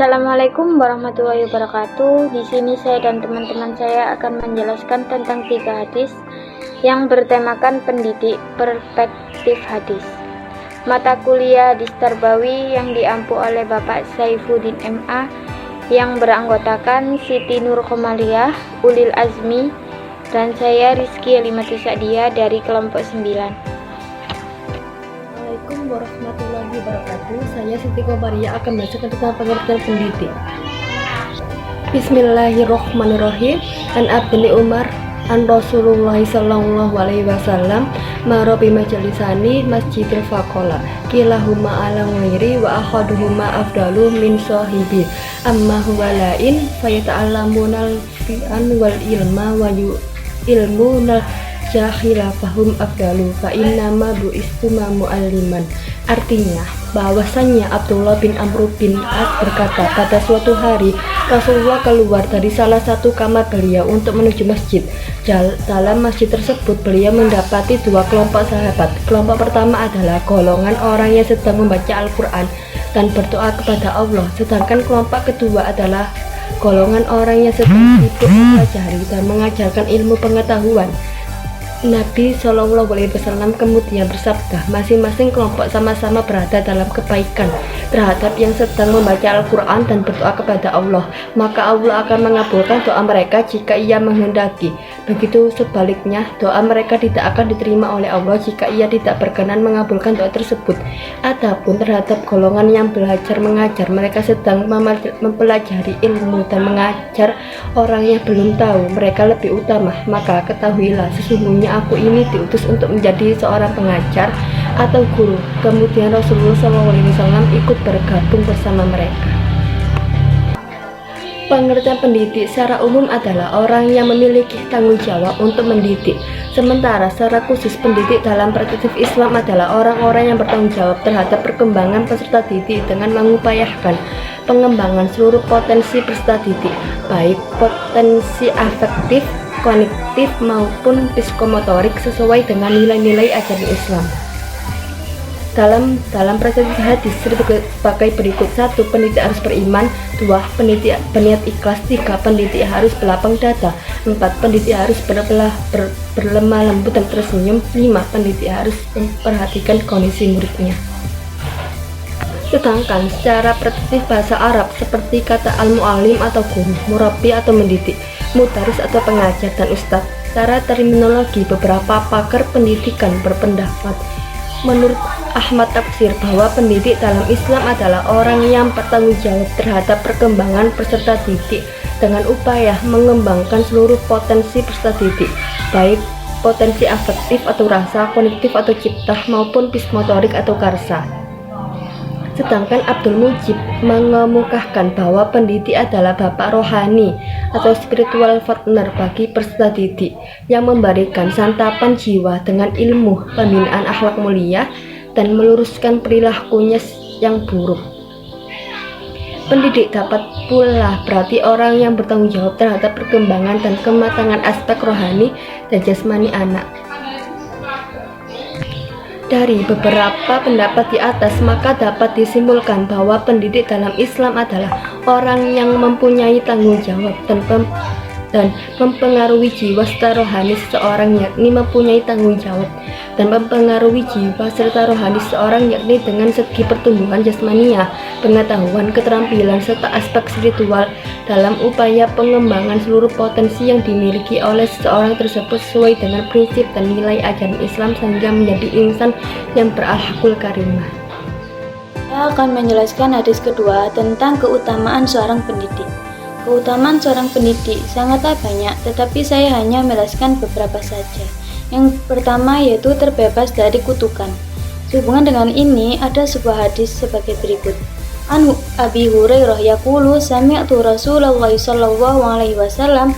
Assalamualaikum warahmatullahi wabarakatuh. Di sini saya dan teman-teman saya akan menjelaskan tentang 3 hadis yang bertemakan pendidik perspektif hadis. Mata kuliah hadis Tarbawi yang diampu oleh Bapak Saifuddin MA yang beranggotakan Siti Nur Khomaliyah, Ulil Azmi, dan saya Rizky Elimati Sa'diyah dari kelompok 9. Assalamualaikum warahmatullahi wabarakatuh. Saya Siti Khomaliyah akan membacakan tentang pengertian pendidik. Bismillahirrohmanirrohim. An Abdullah Umar an Rasulullah sallallahu alaihi wasallam maro bi majlisani masjidil faqala kilahuma ala ghairi wa akhaduhuma afdalu min sahibi amma huwa lain fayata'allamunal fi'an wal ilma wa ilmunal jahila fahum afdalu fa innama bu'istuma mu'alliman. Artinya bahwasannya Abdullah bin Amr bin As berkata, pada suatu hari Rasulullah keluar dari salah satu kamar beliau untuk menuju masjid. Dalam masjid tersebut beliau mendapati 2 kelompok sahabat. Kelompok pertama adalah golongan orang yang sedang membaca Al-Quran dan berdoa kepada Allah, sedangkan kelompok kedua adalah golongan orang yang sedang sibuk mempelajari dan mengajarkan ilmu pengetahuan. Nabi Shallallahu Alaihi Wasallam kemudian bersabda, masing-masing kelompok sama-sama berada dalam kebaikan terhadap yang sedang membaca Al-Quran dan berdoa kepada Allah, maka Allah akan mengabulkan doa mereka jika ia menghendaki. Begitu sebaliknya, doa mereka tidak akan diterima oleh Allah jika ia tidak berkenan mengabulkan doa tersebut. Adapun terhadap golongan yang belajar mengajar, mereka sedang mempelajari ilmu dan mengajar orang yang belum tahu, mereka lebih utama. Maka ketahuilah, sesungguhnya aku ini diutus untuk menjadi seorang pengajar atau guru. Kemudian Rasulullah SAW ikut bergabung bersama mereka. Pengertian pendidik secara umum adalah orang yang memiliki tanggung jawab untuk mendidik. Sementara secara khusus pendidik dalam perspektif Islam adalah orang-orang yang bertanggung jawab terhadap perkembangan peserta didik dengan mengupayakan pengembangan seluruh potensi peserta didik, baik potensi afektif, kognitif maupun psikomotorik sesuai dengan nilai-nilai ajaran Islam. Dalam perspektif hadis sebagai berikut: 1. Pendidik harus beriman. 2. Pendidik berniat ikhlas. 3. Pendidik harus berlapang dada. 4. Pendidik harus berlemah lembut dan tersenyum. 5. Pendidik harus memperhatikan kondisi muridnya. Sedangkan secara perspektif bahasa Arab seperti kata al-mu'allim atau guru, murabbi atau mendidik, mudaris atau pengajar, dan ustadz. Secara terminologi, beberapa pakar pendidikan berpendapat menurut Ahmad Tafsir bahwa pendidik dalam Islam adalah orang yang bertanggung jawab terhadap perkembangan peserta didik dengan upaya mengembangkan seluruh potensi peserta didik, baik potensi afektif atau rasa, kognitif atau cipta, maupun psikomotorik atau karsa. Sedangkan Abdul Mujib mengemukakan bahwa pendidik adalah bapak rohani atau spiritual partner bagi peserta didik yang memberikan santapan jiwa dengan ilmu pembinaan akhlak mulia dan meluruskan perilakunya yang buruk. Pendidik dapat pula berarti orang yang bertanggung jawab terhadap perkembangan dan kematangan aspek rohani dan jasmani anak. Dari beberapa pendapat di atas, maka dapat disimpulkan bahwa pendidik dalam Islam adalah orang yang mempunyai tanggung jawab dan mempengaruhi jiwa serta rohani seseorang, yakni mempunyai tanggung jawab dan mempengaruhi jiwa serta rohani seseorang, yakni dengan segi pertumbuhan jasmania, pengetahuan, keterampilan, serta aspek spiritual dalam upaya pengembangan seluruh potensi yang dimiliki oleh seseorang tersebut sesuai dengan prinsip dan nilai ajaran Islam sehingga menjadi insan yang berakhlakul karimah. Saya akan menjelaskan hadis kedua tentang keutamaan seorang pendidik. Keutamaan seorang pendidik sangatlah banyak, tetapi saya hanya menjelaskan beberapa saja. Yang pertama yaitu terbebas dari kutukan. Sehubungan dengan ini ada sebuah hadis sebagai berikut. An Abi Hurairah yaqulu sami'tu Rasulullah sallallahu alaihi wasallam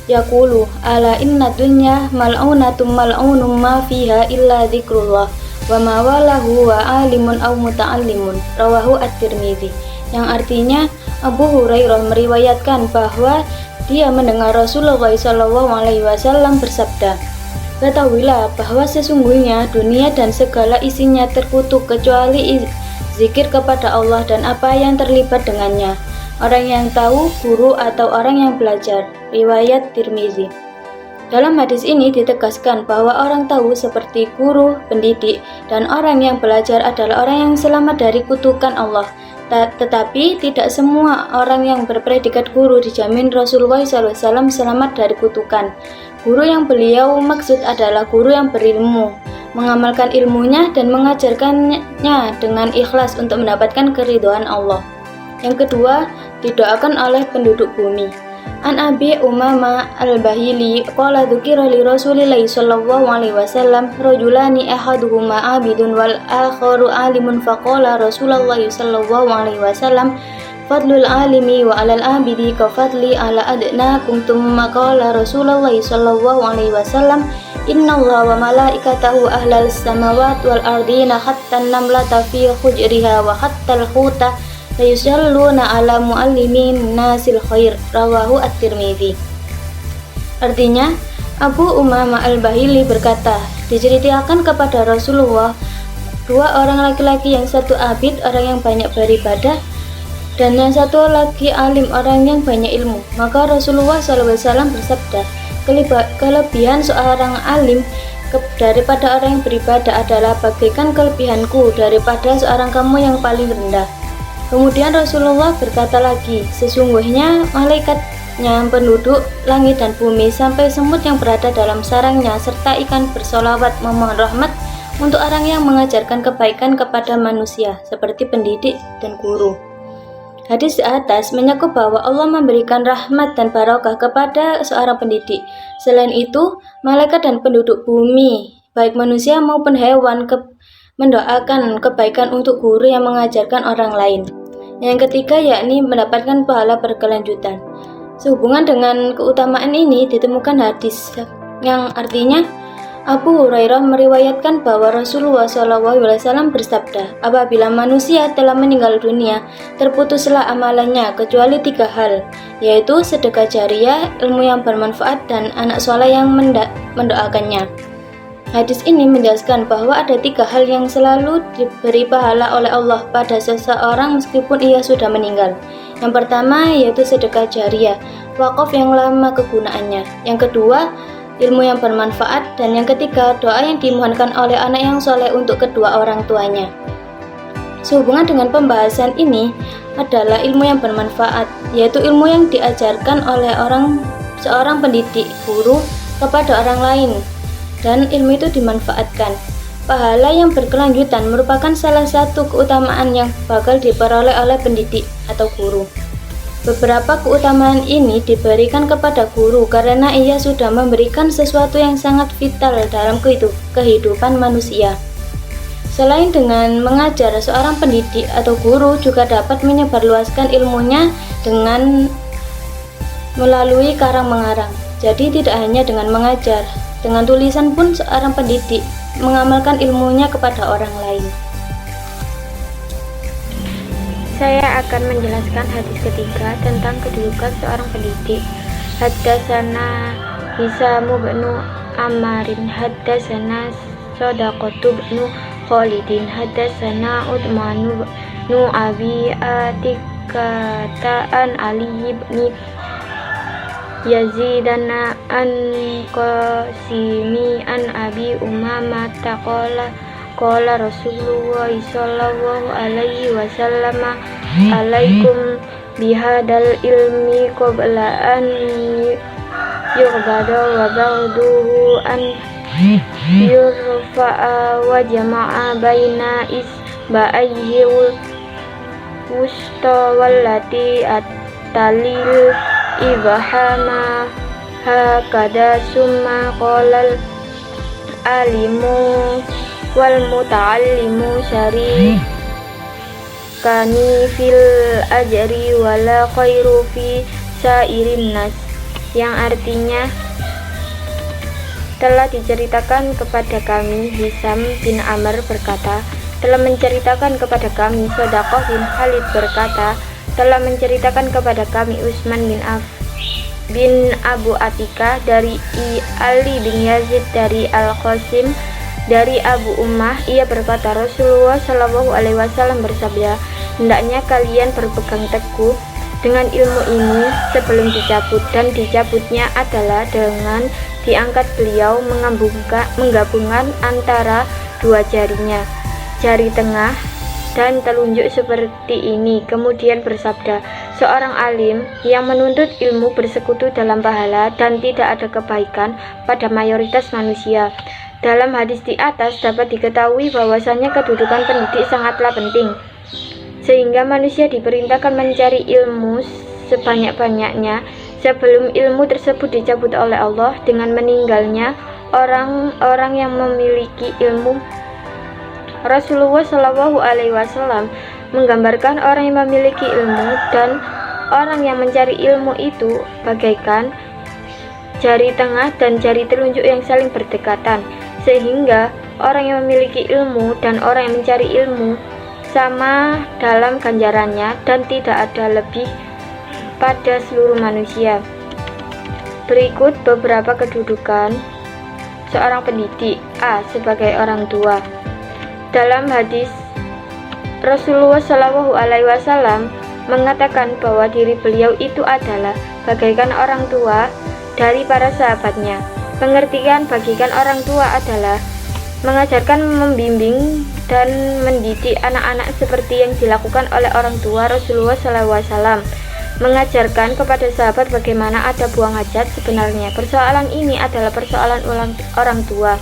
yaqulu ala inna dunya mal'unatum mal'unum ma fiha illa dzikrullah wa ma walahu wa alimun aw muta'allimun, rawahu at-Tirmidzi. Yang artinya Abu Hurairah meriwayatkan bahwa dia mendengar Rasulullah sallallahu alaihi wasallam bersabda, ketahuilah bahwa sesungguhnya dunia dan segala isinya terkutuk kecuali zikir kepada Allah dan apa yang terlibat dengannya. orang yang tahu, guru, atau orang yang belajar. Riwayat Tirmizi. Dalam hadis ini ditegaskan bahwa orang tahu seperti guru, pendidik, dan orang yang belajar adalah orang yang selamat dari kutukan Allah. Tetapi tidak semua orang yang berpredikat guru dijamin Rasulullah SAW selamat dari kutukan. Guru yang beliau maksud adalah guru yang berilmu, mengamalkan ilmunya dan mengajarkannya dengan ikhlas untuk mendapatkan keridhaan Allah. Yang kedua, didoakan oleh penduduk bumi. An Abi Umamah Al-Bahili qala dzukira li Rasulillah sallallahu alaihi wasallam rajulani ahaduhuma abidun wal akharu alimun faqala Rasulullah sallallahu alaihi wasallam fadlul alimi wa alal abidi ka fadli ala adnakum thumma qala Rasulullah sallallahu alaihi wasallam innallaha wa malaikatahu ahlal samawati wal ardina hatta an-namlata fi hujriha wa hatta al-huta yusalluna ala muallimin nasil khair. Rawahu At-Tirmizi. Artinya, Abu Umamah Al-Bahili berkata, diceritakan kepada Rasulullah dua orang laki-laki, yang satu abid, orang yang banyak beribadah, dan yang satu lagi alim, orang yang banyak ilmu. Maka Rasulullah SAW bersabda, kelebihan seorang alim daripada orang yang beribadah adalah bagaikan kelebihanku daripada seorang kamu yang paling rendah. Kemudian Rasulullah berkata lagi, sesungguhnya malaikatnya penduduk langit dan bumi sampai semut yang berada dalam sarangnya serta ikan bersolawat memohon rahmat untuk orang yang mengajarkan kebaikan kepada manusia seperti pendidik dan guru. Hadis di atas menyakup bahwa Allah memberikan rahmat dan barokah kepada seorang pendidik. Selain itu, malaikat dan penduduk bumi, baik manusia maupun hewan, mendoakan kebaikan untuk guru yang mengajarkan orang lain. Yang ketiga yakni mendapatkan pahala berkelanjutan. Sehubungan dengan keutamaan ini ditemukan hadis yang artinya Abu Hurairah meriwayatkan bahwa Rasulullah SAW bersabda, apabila manusia telah meninggal dunia, terputuslah amalannya kecuali 3 hal, yaitu sedekah jariyah, ilmu yang bermanfaat, dan anak soleh yang mendoakannya. Hadis ini menjelaskan bahwa ada 3 hal yang selalu diberi pahala oleh Allah pada seseorang meskipun ia sudah meninggal. Yang pertama yaitu sedekah jariyah, wakaf yang lama kegunaannya. Yang kedua, ilmu yang bermanfaat. Dan yang ketiga, doa yang dimohonkan oleh anak yang soleh untuk kedua orang tuanya. Sehubungan dengan pembahasan ini adalah ilmu yang bermanfaat, yaitu ilmu yang diajarkan oleh seorang pendidik, guru kepada orang lain, dan ilmu itu dimanfaatkan. Pahala yang berkelanjutan merupakan salah satu keutamaan yang bakal diperoleh oleh pendidik atau guru. Beberapa keutamaan ini diberikan kepada guru karena ia sudah memberikan sesuatu yang sangat vital dalam kehidupan manusia. Selain dengan mengajar, seorang pendidik atau guru juga dapat menyebarluaskan ilmunya dengan melalui karang-mengarang. Jadi tidak hanya dengan mengajar, dengan tulisan pun seorang pendidik mengamalkan ilmunya kepada orang lain. Saya akan menjelaskan hadis ketiga tentang kedudukan seorang pendidik. Haddatsana Hisam bin Ammarin, haddatsana Shadaqatu bin Khalidin, haddatsana Utsman bin Abi Atikata an Ali bin Yazidana an Qasimi an Abi Umamah taqala qala Rasulullah sallallahu alaihi wasallam alaikum bihadal ilmi qabla an yughbada wa ba'duhu an yurfa'a wa jama'a baina isba'ayhi wusta wallati at-talil ibahama hakada summa qala alimu wal muta'allimu syarikani fil ajri wala khairu fi sairin nas, yang artinya telah diceritakan kepada kami. Hisam bin Amr berkata, telah menceritakan kepada kami. Shadaqah bin Khalid berkata, telah menceritakan kepada kami. Utsman bin Abu Atika dari Ali bin Yazid dari Al-Qasim dari Abu Ummah, ia berkata, Rasulullah Shallallahu Alaihi Wasallam bersabda, hendaknya kalian berpegang teguh dengan ilmu ini sebelum dicabut, dan dicabutnya adalah dengan diangkat beliau menggabungkan antara dua jarinya, jari tengah dan telunjuk seperti ini. Kemudian bersabda, seorang alim yang menuntut ilmu bersekutu dalam pahala dan tidak ada kebaikan pada mayoritas manusia. Dalam hadis di atas dapat diketahui bahwasanya kedudukan pendidik sangatlah penting, sehingga manusia diperintahkan mencari ilmu sebanyak-banyaknya sebelum ilmu tersebut dicabut oleh Allah. Dengan meninggalnya orang-orang yang memiliki ilmu, Rasulullah Shallallahu Alaihi Wasallam menggambarkan orang yang memiliki ilmu dan orang yang mencari ilmu itu bagaikan jari tengah dan jari telunjuk yang saling berdekatan, sehingga orang yang memiliki ilmu dan orang yang mencari ilmu sama dalam ganjarannya dan tidak ada lebih pada seluruh manusia. Berikut beberapa kedudukan seorang pendidik. A. Sebagai orang tua. Dalam hadis, Rasulullah Shallallahu Alaihi Wasallam mengatakan bahwa diri beliau itu adalah bagaikan orang tua dari para sahabatnya. Pengertian bagikan orang tua adalah mengajarkan, membimbing, dan mendidik anak-anak seperti yang dilakukan oleh orang tua Rasulullah SAW. Mengajarkan kepada sahabat bagaimana ada buang hajat sebenarnya. Persoalan ini adalah persoalan orang tua.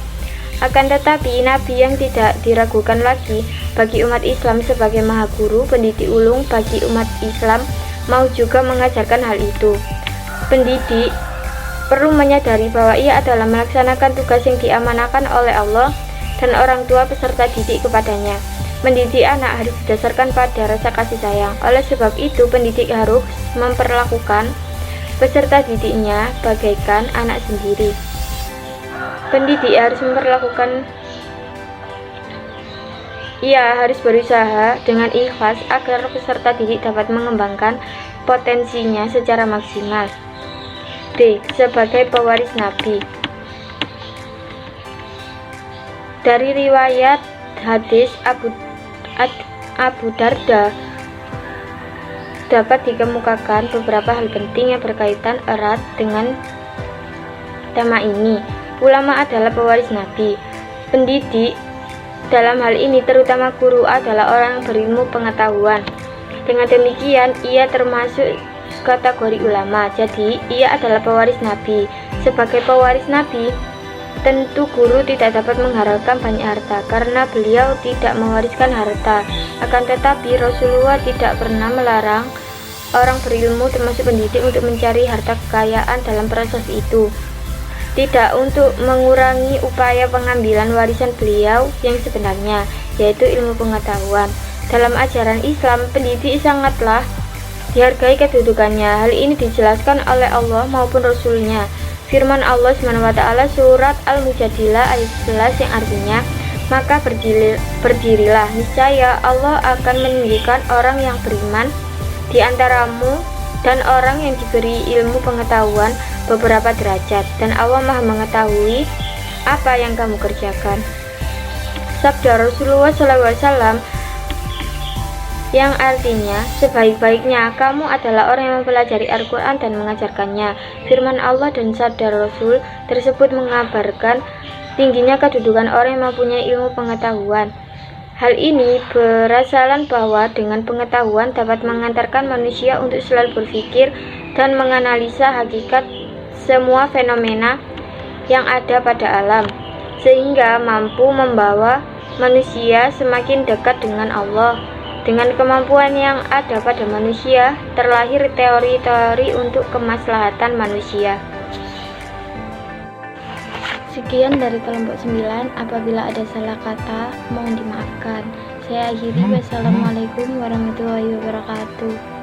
Akan tetapi, Nabi yang tidak diragukan lagi bagi umat Islam sebagai maha guru, pendidik ulung bagi umat Islam, mau juga mengajarkan hal itu. Pendidik perlu menyadari bahwa ia adalah melaksanakan tugas yang diamanahkan oleh Allah dan orang tua peserta didik kepadanya. Mendidik anak harus didasarkan pada rasa kasih sayang. Oleh sebab itu, pendidik harus memperlakukan peserta didiknya bagaikan anak sendiri. Pendidik harus harus berusaha dengan ikhlas agar peserta didik dapat mengembangkan potensinya secara maksimal. D. Sebagai pewaris Nabi. Dari riwayat hadis Abu Darda dapat dikemukakan beberapa hal penting yang berkaitan erat dengan tema ini. Ulama adalah pewaris Nabi. Pendidik dalam hal ini, terutama guru, adalah orang yang berilmu pengetahuan. Dengan demikian, ia termasuk kategori ulama. Jadi, ia adalah pewaris Nabi. Sebagai pewaris Nabi, tentu guru tidak dapat mengharapkan banyak harta karena beliau tidak mewariskan harta. Akan tetapi, Rasulullah tidak pernah melarang orang berilmu termasuk pendidik untuk mencari harta kekayaan dalam proses itu, tidak untuk mengurangi upaya pengambilan warisan beliau yang sebenarnya, yaitu ilmu pengetahuan. Dalam ajaran Islam, pendidik sangatlah dihargai kedudukannya. Hal ini dijelaskan oleh Allah maupun Rasul-Nya. Firman Allah SWT surat Al-Mujadilah ayat 11 yang artinya, maka berdirilah, niscaya Allah akan menunjukkan orang yang beriman di antaramu dan orang yang diberi ilmu pengetahuan beberapa derajat, dan Allah Maha mengetahui apa yang kamu kerjakan. Sabda Rasulullah SAW yang artinya, sebaik-baiknya kamu adalah orang yang mempelajari Al-Quran dan mengajarkannya. Firman Allah dan sabda Rasul tersebut mengabarkan tingginya kedudukan orang yang mempunyai ilmu pengetahuan. Hal ini berasalan bahwa dengan pengetahuan dapat mengantarkan manusia untuk selalu berpikir dan menganalisa hakikat semua fenomena yang ada pada alam, sehingga mampu membawa manusia semakin dekat dengan Allah. Dengan kemampuan yang ada pada manusia, terlahir teori-teori untuk kemaslahatan manusia. Sekian dari kelompok 9. Apabila ada salah kata, mohon dimaafkan. Saya akhiri. Wassalamualaikum warahmatullahi wabarakatuh.